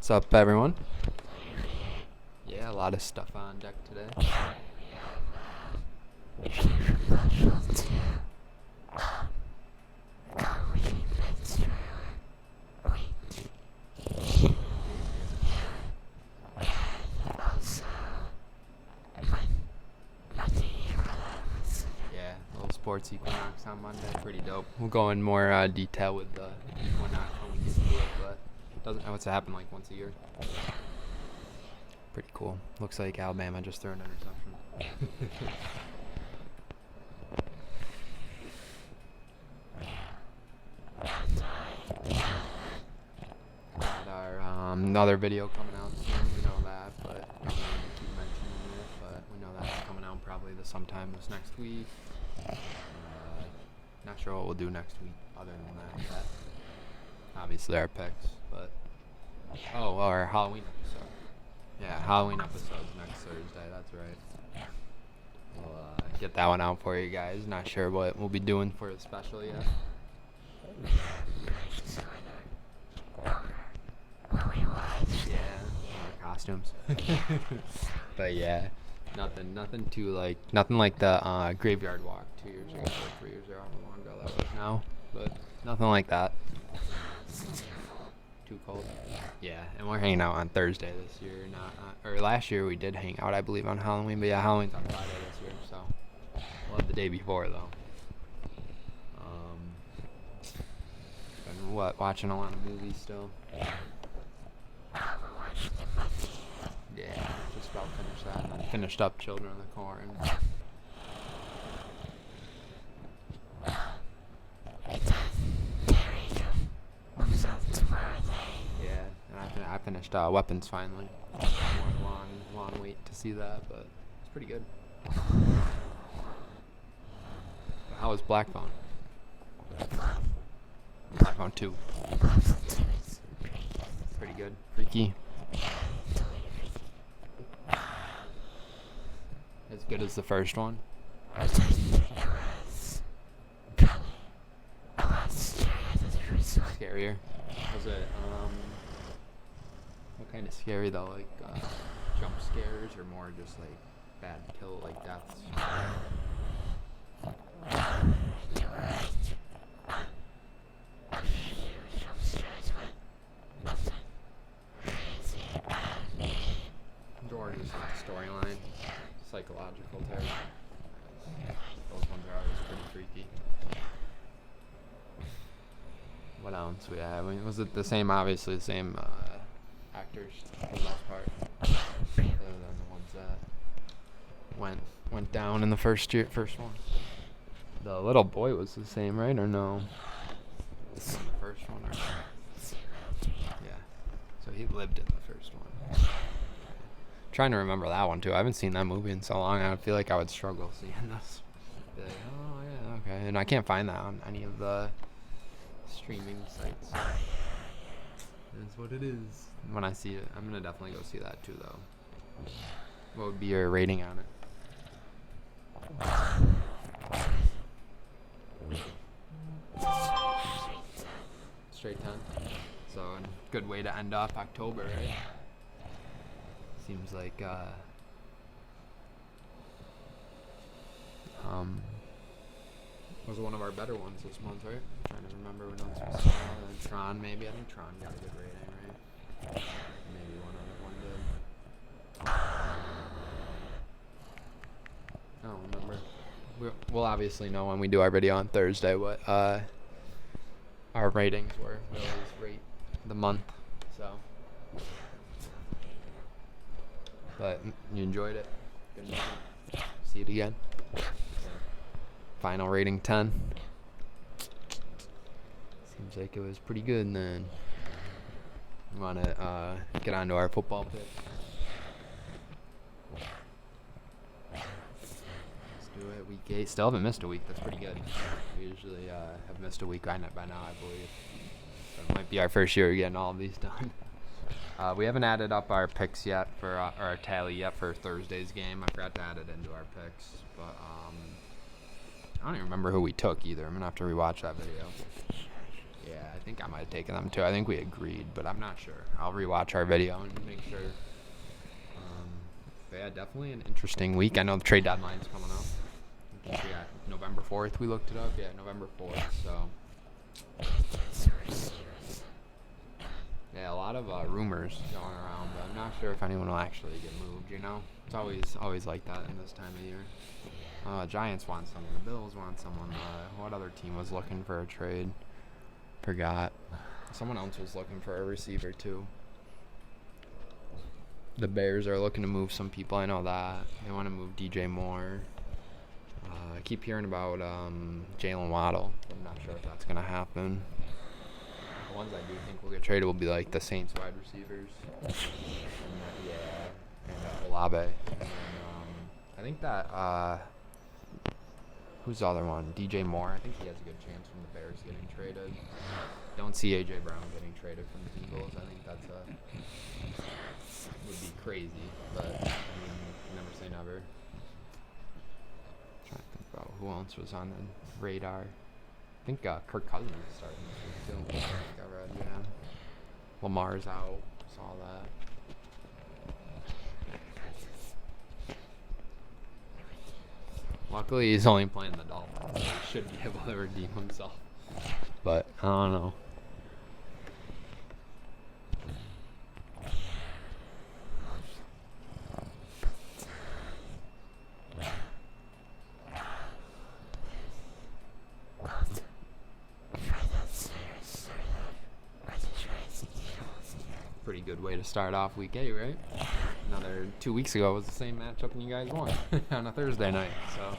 What's up, everyone? Yeah, a lot of stuff on deck today. Yeah, a little sports equinox on Monday. Pretty dope. We'll go in more detail with the whatnot when we get to it, but what's it happen like once a year? Pretty cool. Looks like Alabama just threw an interception. Got our another video coming out soon. We know that, but I'm gonna keep mentioning it. But we know that's coming out probably sometime this next week. Not sure what we'll do next week other than that. But obviously our picks, but our Halloween episode. Yeah, Halloween episode's next Thursday. That's right. We'll get that one out for you guys. Not sure what we'll be doing for it special yet. Yeah, our costumes. But yeah, nothing like the graveyard walk 2 years ago, or 3 years ago, how long ago that was now. But nothing like that. Too cold. Yeah, and we're hanging out on Thursday this year. Or last year we did hang out, I believe, on Halloween. But yeah, Halloween's on Friday this year, so we'll have the day before though. Been watching a lot of movies still. Yeah, just about finished that. And then finished up Children of the Corn. Yeah, and I finished Weapons finally. Long wait to see that, but it's pretty good. How was Black Phone? Black Phone 2. Pretty good. Freaky. As good as the first one. Scarier. Was it what kind of scary though? Like jump scares or more just like bad kill like deaths? Or just like storyline, psychological terror. Those ones are always pretty freaky. What else we have? I mean, was it the same? Obviously, the same actors for the most part, other than the ones that went down in the first one. The little boy was the same, right? Or no? In the first one, or yeah. So he lived in the first one. Trying to remember that one too. I haven't seen that movie in so long. I feel like I would struggle seeing this. Be like, oh yeah, okay. And I can't find that on any of the streaming sites. It's what it is. When I see it, I'm gonna definitely go see that too, though. What would be your rating on it? Straight 10. So a good way to end off October, right? Seems like was one of our better ones this month, right? I'm trying to remember what else we saw. Tron, maybe. I think Tron got a good rating, right? Maybe one other one did. I don't remember. We'll obviously know when we do our video on Thursday what our ratings were. We always rate the month, so. But you enjoyed it. Good movie. See it again. Final rating 10. Seems like it was pretty good then. We want to get on to our football pick. Let's do it. Week 8. Still haven't missed a week. That's pretty good. We usually have missed a week by now, I believe. So it might be our first year getting all of these done. We haven't added up our picks yet for our tally yet for Thursday's game. I forgot to add it into our picks, but I don't even remember who we took either. I'm gonna have to rewatch that video. Yeah, I think I might have taken them too. I think we agreed, but I'm not sure. I'll rewatch our video and make sure. But yeah, definitely an interesting week. I know the trade deadline's coming up. I think we got November 4th. We looked it up. Yeah, November 4th. So. Yeah, a lot of rumors going around, but I'm not sure if anyone will actually get moved. It's always like that in this time of year. Giants want someone. The Bills want someone. What other team was looking for a trade? Forgot. Someone else was looking for a receiver too. The Bears are looking to move some people. I know that. They want to move DJ Moore. I keep hearing about Jalen Waddle. I'm not sure if that's going to happen. The ones I do think will get traded will be like the Saints wide receivers. And Olave. And I think that, who's the other one? DJ Moore. I think he has a good chance from the Bears getting traded. Don't see A.J. Brown getting traded from the Eagles. I think that's would be crazy, but never say never. I'm trying to think about who else was on the radar. I think Kirk Cousins is starting this week too. I think I read, yeah. Lamar's out. Saw that. Luckily, he's only playing the Dolphins. So he should be able to redeem himself. But I don't know. Pretty good way to start off week 8, right? Another 2 weeks ago was the same matchup and you guys won on a Thursday night. So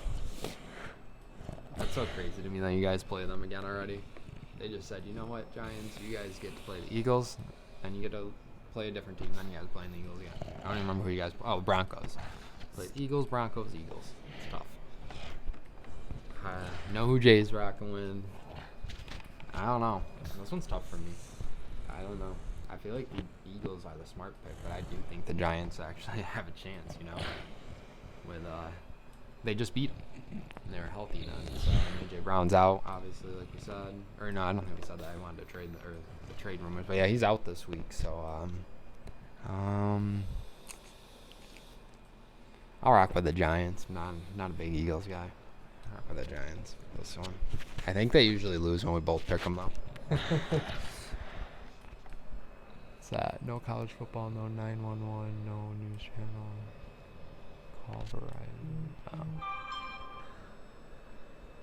that's so crazy to me that you guys play them again already. They just said, you know what, Giants, you guys get to play the Eagles, and you get to play a different team. Then you guys playing the Eagles again. I don't even remember who you guys. Oh, Broncos. Played Eagles, Broncos, Eagles. It's tough. Know who Jay's rocking with. I don't know. This one's tough for me. I don't know. I feel like the Eagles are the smart pick, but I do think the Giants actually have a chance, with they just beat them. They're healthy now. So A.J. Brown's out, obviously, like we said. Or no, I don't think we said that. I wanted to trade the trade rumors, but yeah, he's out this week. So I'll rock with the Giants. I'm not a big Eagles guy. I'll rock with the Giants this one. I think they usually lose when we both pick them though. No college football, no 911, no news channel, call Verizon.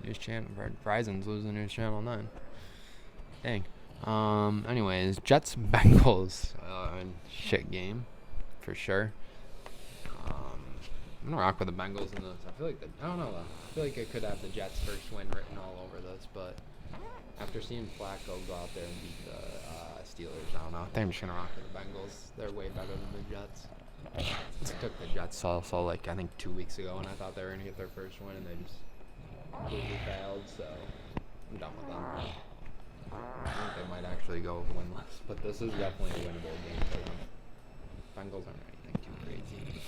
News channel, Verizon's losing news channel 9. Dang. Anyways, Jets Bengals, shit game, for sure. I'm gonna rock with the Bengals in this. I feel like I don't know. I feel like I could have the Jets first win written all over this, but after seeing Flacco go out there and beat the Steelers, I don't know. I think I'm just going to rock with the Bengals. They're way better than the Jets. I took the Jets also, I think 2 weeks ago, and I thought they were going to get their first win, and they just completely failed, so I'm done with them. I think they might actually go winless, but this is definitely a winnable game for them. Bengals aren't anything too crazy.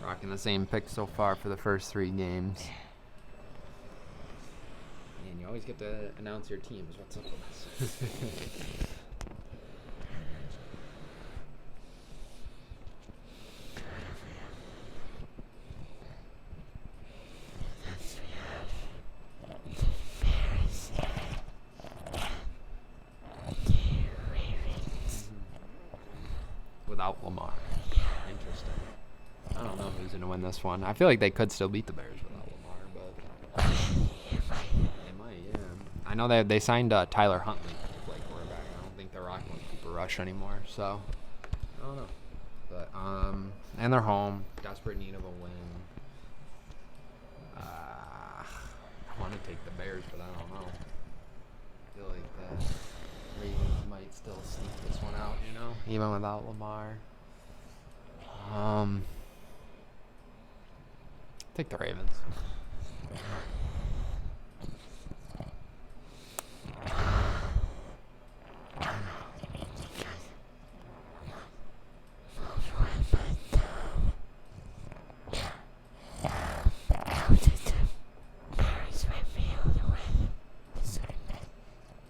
Rocking the same pick so far for the first 3 games. And you always get to announce your teams. What's up with this? Without Lamar. Interesting. I don't know who's going to win this one. I feel like they could still beat the Bears without Lamar, but they might, yeah. I know they signed Tyler Huntley to play quarterback. I don't think they're rocking with Cooper Rush anymore, so I don't know. But and they're home, desperate need of a win. want to take the Bears, but I don't know. I feel like the Ravens might still sneak this one out, even without Lamar. Take the Ravens.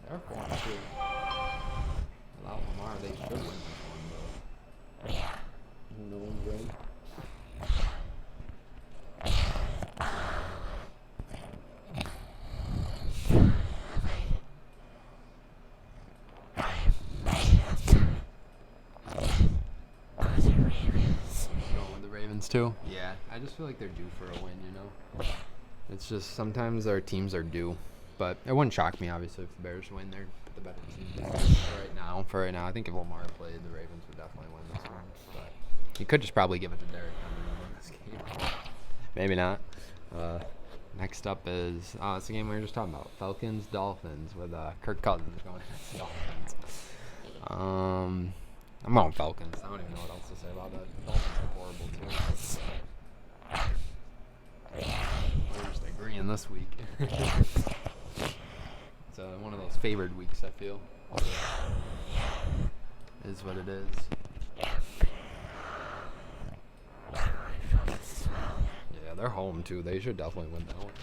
They're 4-2. Without Lamar, they should win this one, though. Who knows, right? Going with the Ravens, too? Yeah, I just feel like they're due for a win, It's just sometimes our teams are due. But it wouldn't shock me, obviously, if the Bears win. They're the better team for right now. I think if Lamar played, the Ravens would definitely win this one. But you could just probably give it to Derrick Henry to win this game. Maybe not. Next up is, it's the game we were just talking about. Falcons-Dolphins with Kirk Cousins going against the Dolphins. I'm going Falcons. I don't even know what else to say about that. The Dolphins are horrible, too. We're just agreeing this week. It's one of those favored weeks, I feel. Is what it is. Yeah, they're home, too. They should definitely win that one.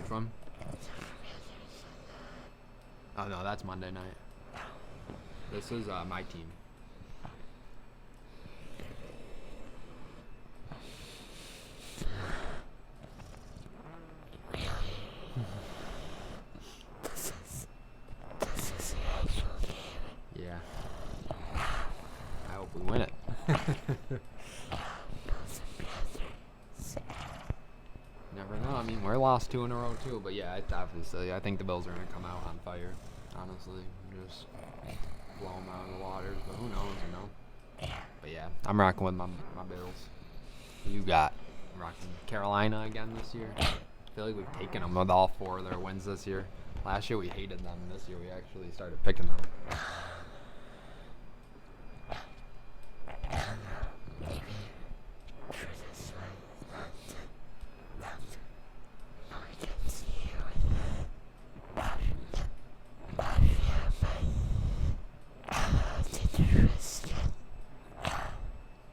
From? Oh no, that's Monday night. This is my team. Yeah. I hope we win it. Never know. I mean, we're lost 2 in a row too, but yeah, obviously, I think the Bills are gonna come out on fire. Honestly, just blow them out of the waters. But who knows, But yeah, I'm rocking with my Bills. Who you got? I'm rocking Carolina again this year. I feel like we've taken them with all 4 of their wins this year. Last year we hated them. This year we actually started picking them.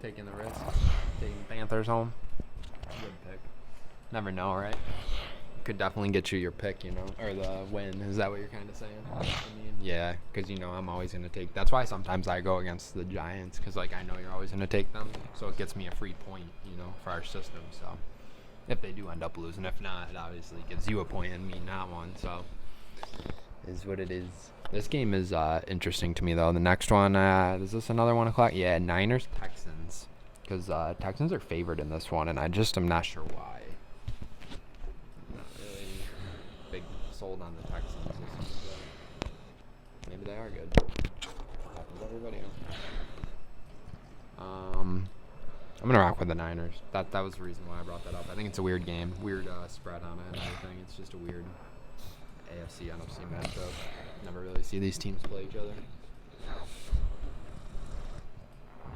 Taking the risk. Taking the Panthers home. Good pick. Never know, right? Could definitely get you your pick, or the win. Is that what you're kind of saying? Yeah, because, I'm always going to take. That's why sometimes I go against the Giants, because, I know you're always going to take them. So it gets me a free point, for our system. So if they do end up losing. If not, it obviously gives you a point and me not one. So is what it is. This game is interesting to me, though. The next one, is this another 1 o'clock? Yeah, Niners-Texans. Because Texans are favored in this one, and I just am not sure why. I'm not really big sold on the Texans. Maybe they are good. Happens to everybody else. I'm going to rock with the Niners. That was the reason why I brought that up. I think it's a weird game. Weird spread on it and everything. It's just a weird AFC, NFC matchup. Never really see these teams play each other. I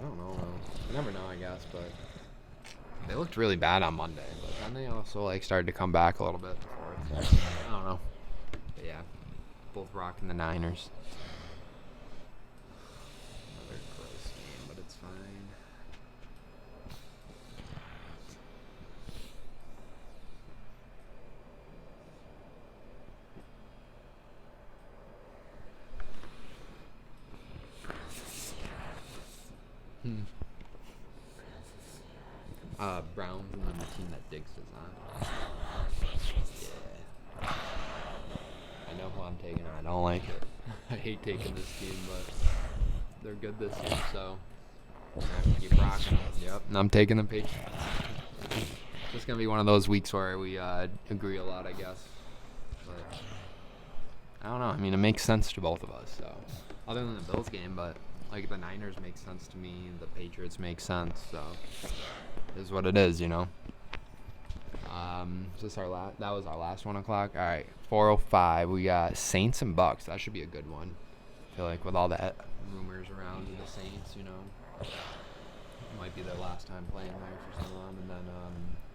don't know. You never know, I guess, but they looked really bad on Monday, but then they also started to come back a little bit before. I don't know. But yeah, both rocking the Niners. Another close game, but it's fine. Browns, and then the team that Diggs is on. Yeah. I know who I'm taking. I don't like it. I hate taking this team, but they're good this year, so I have to keep rocking. Yep. And I'm taking the Patriots. It's gonna be one of those weeks where we agree a lot, I guess. But I don't know. I mean, it makes sense to both of us. So, other than the Bills game, but like the Niners make sense to me. The Patriots make sense. So, it is what it is, you know. Is this our last? That was our last 1 o'clock. All right, 4:05. We got Saints and Bucks. That should be a good one. I feel like with all that rumors around the Saints, you know, it might be their last time playing there for so long. And then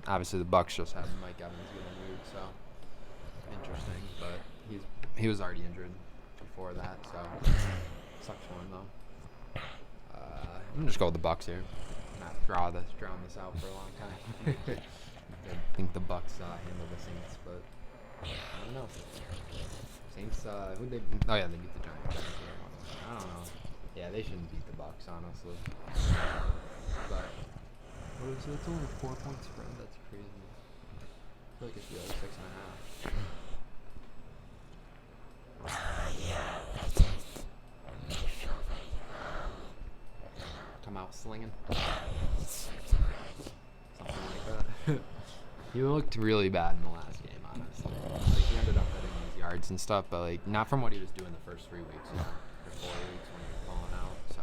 obviously the Bucks just had Mike Evans getting moved, so interesting. But he was already injured before that, so sucks for him though. I'm gonna just go with the Bucks here. Not draw this out for a long time. I think the Bucks handle the Saints, but I don't know. Saints, who they? Oh yeah, they beat the Giants. I don't know. Yeah, they shouldn't beat the Bucks, honestly. But what is it? It's only a 4-point spread. That's crazy. I feel like it should be like 6.5. Come out slinging. Something like that. He looked really bad in the last game, honestly. Like, he ended up hitting these yards and stuff, but like not from what he was doing the first 3 weeks, you know, or 4 weeks when he was falling out. So,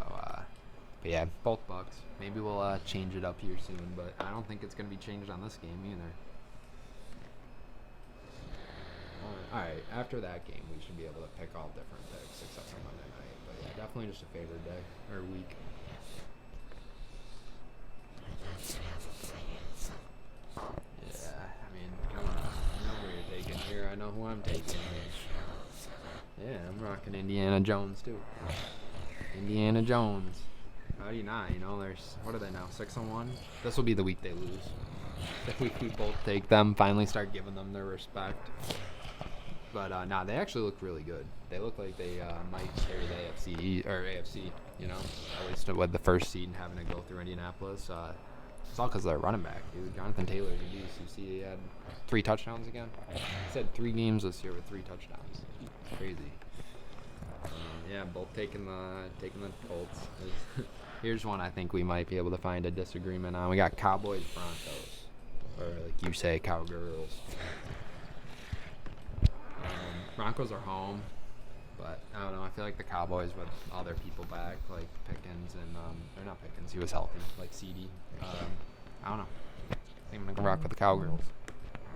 but yeah, both Bucks. Maybe we'll change it up here soon, but I don't think it's gonna be changed on this game either. All right, after that game, we should be able to pick all different picks except for Monday night. But yeah, definitely just a favored day or week. Yeah, I mean, come on. I know who you're taking here. I know who I'm taking here. Yeah, I'm rocking Indiana Jones too. Indiana Jones. How do you not? You know, what are they now? 6-1. This will be the week they lose. The week we both take them. Finally, start giving them their respect. But nah, they actually look really good. They look like they might carry the AFC. You know, at least with the first seed and having to go through Indianapolis. It's all because of their running back, dude. Jonathan Taylor's a beast. You see, he had 3 touchdowns again. He's had 3 games this year with 3 touchdowns. It's crazy. Yeah, both taking the Colts. Here's one I think we might be able to find a disagreement on. We got Cowboys, Broncos, or like you say, Cowgirls. Broncos are home, but I don't know. I feel like the Cowboys with all their people back, like Pickens and they're not Pickens. He was healthy, like CD. I don't know. I think I'm gonna rock with the Cowgirls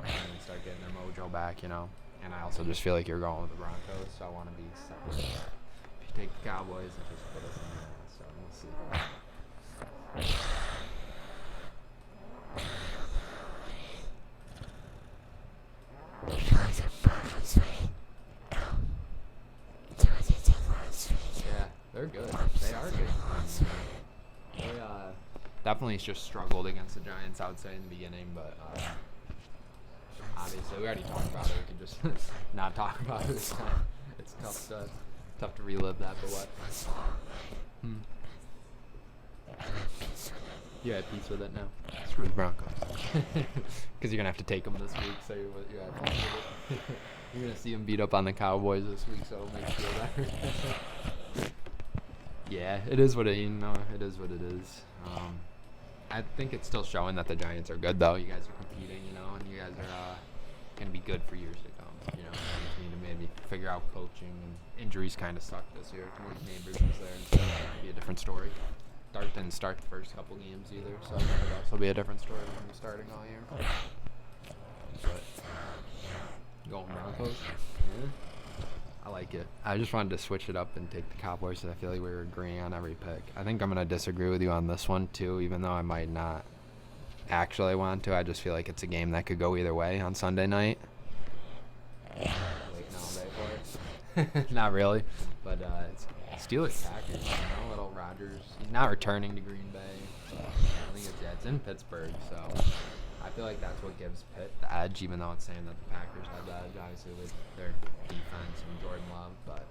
and start getting their mojo back, you know. And I also just feel like you're going with the Broncos, so I want to be separate. If you take the Cowboys, it just put us in there. So we'll see. Yeah, they're good. They are good. They definitely just struggled against the Giants, I would say, in the beginning, but obviously we already talked about it. We can just not talk about it this time. It's tough to relive that, but what? You had peace with it now. Screw the Broncos. Because you're going to have to take them this week, so you have peace with it. You're going to see them beat up on the Cowboys this week, so it'll make you feel better. Yeah, it is what it is. I think it's still showing that the Giants are good, though. You guys are competing, you know, and you guys are going to be good for years to come. You know, you just need to maybe figure out coaching, and injuries kind of suck this year. Neighbors was there, and so that'll be a different story. Dart didn't start the first couple games either, so it'll also be a different story when he's starting all year. But going Broncos, yeah, I like it. I just wanted to switch it up and take the Cowboys because I feel like we were agreeing on every pick. I think I'm going to disagree with you on this one too, even though I might not actually want to. I just feel like it's a game that could go either way on Sunday night. Waiting all day for it. Not really, but it's Steelers Packers. You know, little Rodgers. He's not returning to Green Bay. I think it's in Pittsburgh, so I feel like that's what gives Pitt the edge, even though it's saying that the Packers have the edge, obviously, with their defense and Jordan Love, but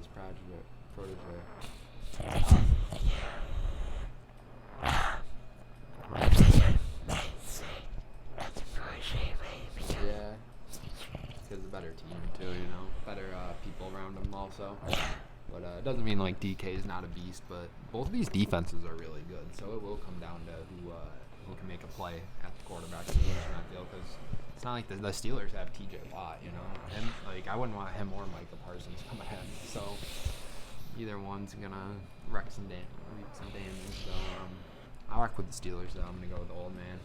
his protege. Yeah. Because a better team too, better people around him also. But it doesn't mean like DK is not a beast, but both of these defenses are really good. So it will come down to who can make a play at the quarterback position, I feel, because it's not like the Steelers have T.J. Watt, Him, like, I wouldn't want him or Micah Parsons come ahead. So either one's gonna reap some damage. So I'll rock with the Steelers though. I'm gonna go with the old man.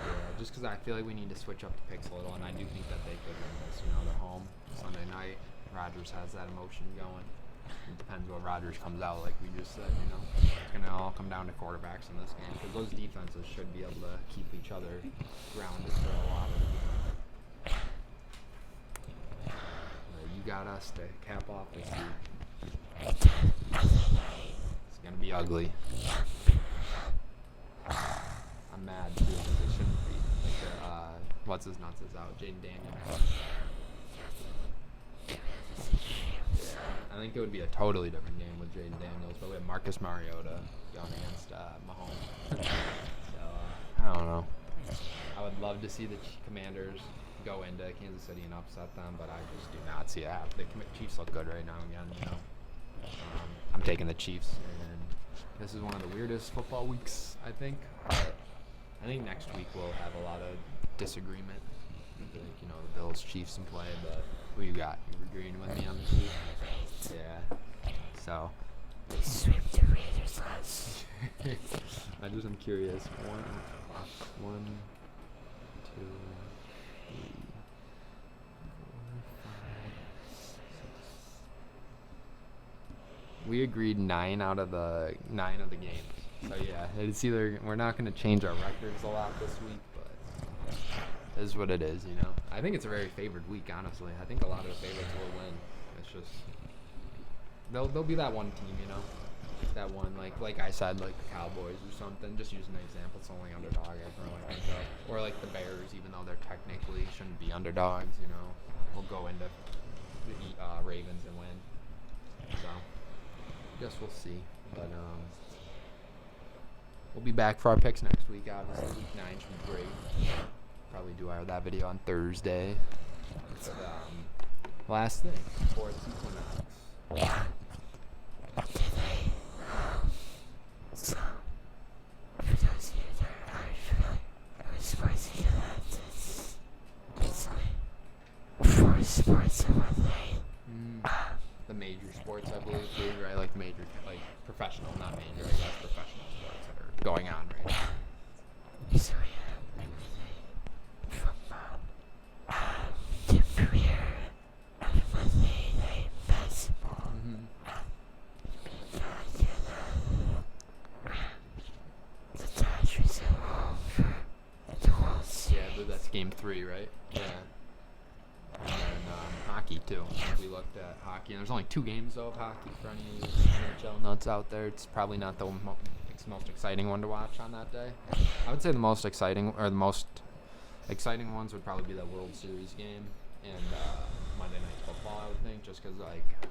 Yeah, just because I feel like we need to switch up the picks a little, and I do think that they could win this. They're home Sunday night. Rodgers has that emotion going. It depends what Rodgers comes out like we just said. It's gonna all come down to quarterbacks in this game because those defenses should be able to keep each other grounded for a lot of the game. You got us to cap off this week. It's gonna be ugly. I'm mad too because it shouldn't be. Like what's his nuts is out. Jaden Daniels. I think it would be a totally different game with Jaden Daniels, but we have Marcus Mariota going against Mahomes. So I don't know. I would love to see the Commanders go into Kansas City and upset them, but I just do not see it happen. The Chiefs look good right now again. I'm taking the Chiefs, and this is one of the weirdest football weeks, I think. I think next week we'll have a lot of disagreement. Like, the Bills, Chiefs in play, but who you got? You agreeing with me on the Chiefs? Yeah. So. Sweep the Raiders last. I'm curious. 1, 2, 3, 4, 5, 6. We agreed 9 out of the games. So yeah, it's either we're not going to change our records a lot this week, but it is what it is, I think it's a very favored week, honestly. I think a lot of the favorites will win. It's just they'll be that one team, that one like I said, like the Cowboys or something. Just using an example, it's only underdog. I really think so. Or like the Bears, even though they're technically shouldn't be underdogs. We'll go into the Ravens and win. So guess we'll see, but we'll be back for our picks next week. Obviously, week 9 should be great. Probably do that video on Thursday. But, last thing, fourth equinox. So, for those of you that are spicy it's like 4 sports in one day. The major sports, I believe, too, right? Like major, like professional, not major, I guess, professional sports that are going on right now. So, yeah, everything from the premiere of Monday Night Basketball. The Dodgers at home for the World Series. Yeah, that's game 3, right? Yeah. And then hockey too. We looked at hockey, and there's only 2 games though of hockey for any NHL nuts out there. It's probably not the most exciting one to watch on that day. I would say the most exciting ones would probably be the World Series game and Monday Night Football. I would think, just because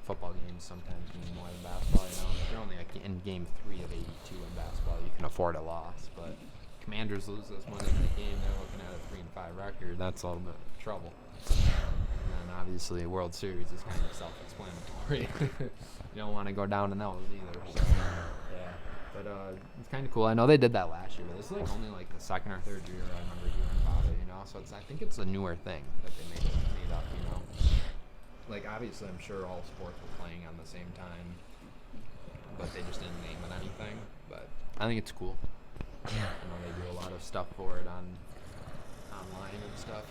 football games sometimes mean more than basketball. If you're only in game 3 of 82 in basketball, you can afford a loss. But Commanders lose this Monday night game, they're looking at a 3-5 record. That's a little bit of trouble. And obviously, World Series is kind of self-explanatory. You don't want to go down in those either. So, yeah, but it's kind of cool. I know they did that last year, but this is only the second or third year I remember hearing about it. So I think it's a newer thing that they made up. Obviously, I'm sure all sports were playing on the same time, but they just didn't name it anything. But I think it's cool. I know they do a lot of stuff for it online and stuff.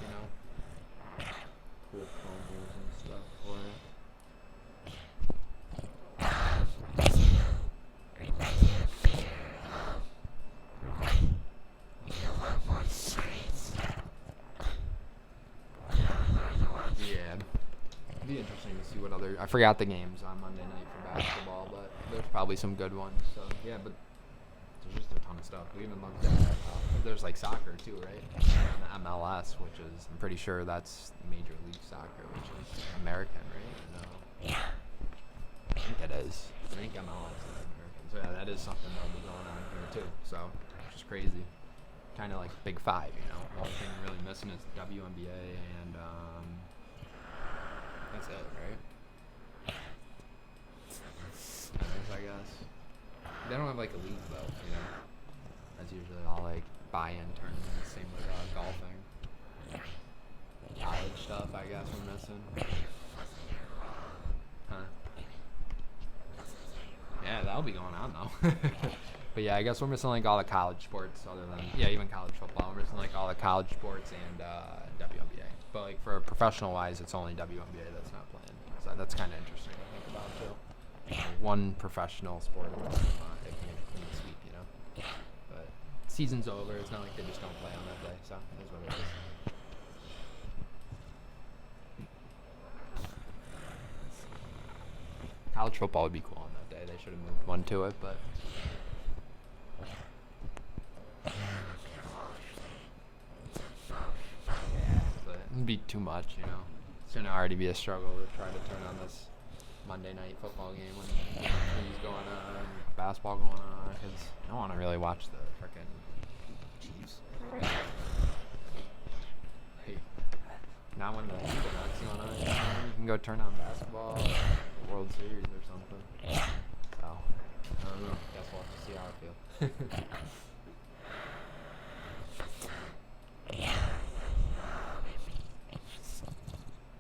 Cool promos and stuff for it. Yeah, it'd be interesting to see what other. I forgot the games on Monday night for basketball, but there's probably some good ones. So yeah, but there's just a ton of stuff. We even looked at there's soccer too, right? And the MLS, which is I'm pretty sure that's Major League Soccer, which is American, right? No. Yeah. something that'll be going on here too. So which is crazy. Kind of like Big Five, you know. The only thing really missing is WNBA and that's it, right? I guess. They don't have like a league though, you know. That's usually all like buy-in tournaments. Same with golfing. College stuff, I guess we're missing. Huh? Yeah, that'll be going on though. But yeah, I guess we're missing like all the college sports, other than even college football. We're missing like all the college sports and WNBA. But like for professional wise, it's only WNBA that's not playing. So that's kind of interesting to think about too. One professional sport, it can get a clean sweep, you know. But season's over. It's not like they just don't play on that day. So that's what it is. College football would be cool on that day. They should have moved one to it, but. But it'd be too much, you know. It's gonna already be a struggle to try to turn on this Monday night football game when things going on, basketball going on, because I don't want to really watch the frickin' Chiefs. Hey, not when the Equinox going on. You can go turn on basketball, or World Series or something. So, I don't know. Guess we'll have to see how I feel.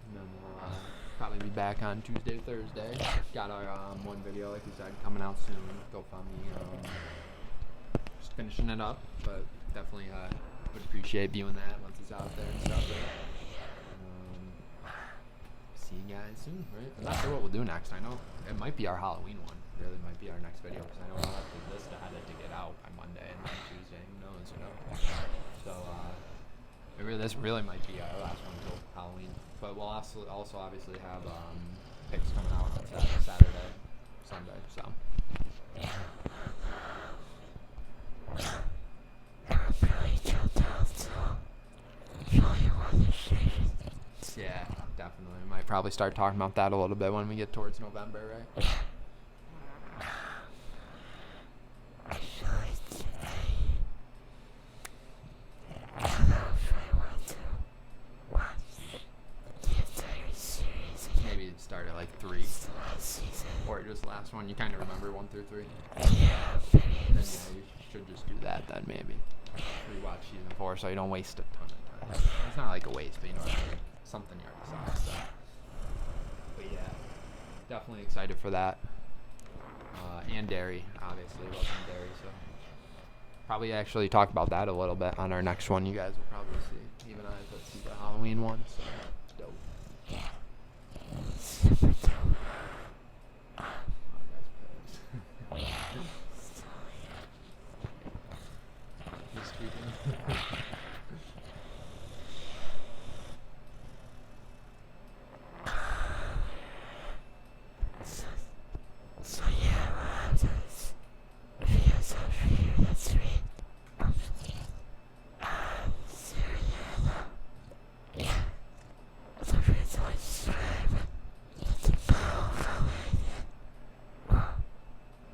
And then we'll probably be back on Tuesday, Thursday. Got our one video, like we said, coming out soon. GoFundMe. Just finishing it up, but definitely would appreciate viewing that once it's out there and stuff. See you guys soon, right? I'm not sure what we'll do next. I know it might be our Halloween one. It really might be our next video because I know we'll have to list to have it to get out by Monday and then Tuesday. Who knows, you know? So this really might be our last one until Halloween. But we'll also obviously have picks coming out on Saturday, Sunday. So. Yeah, definitely. Might probably start talking about that a little bit when we get towards November, right? Maybe start at like 3, or just last one. You kind of remember 1 through 3. Then you should just do that then maybe. Rewatch season 4 so you don't waste a ton of time. It's not like a waste, but you know what I mean? Something you already saw. So. But yeah, definitely excited for that. And Derry, obviously, welcome Derry. So probably actually talk about that a little bit on our next one. You guys will probably see. Even I put see the Halloween one. So dope.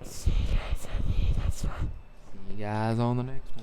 See you guys on the next one.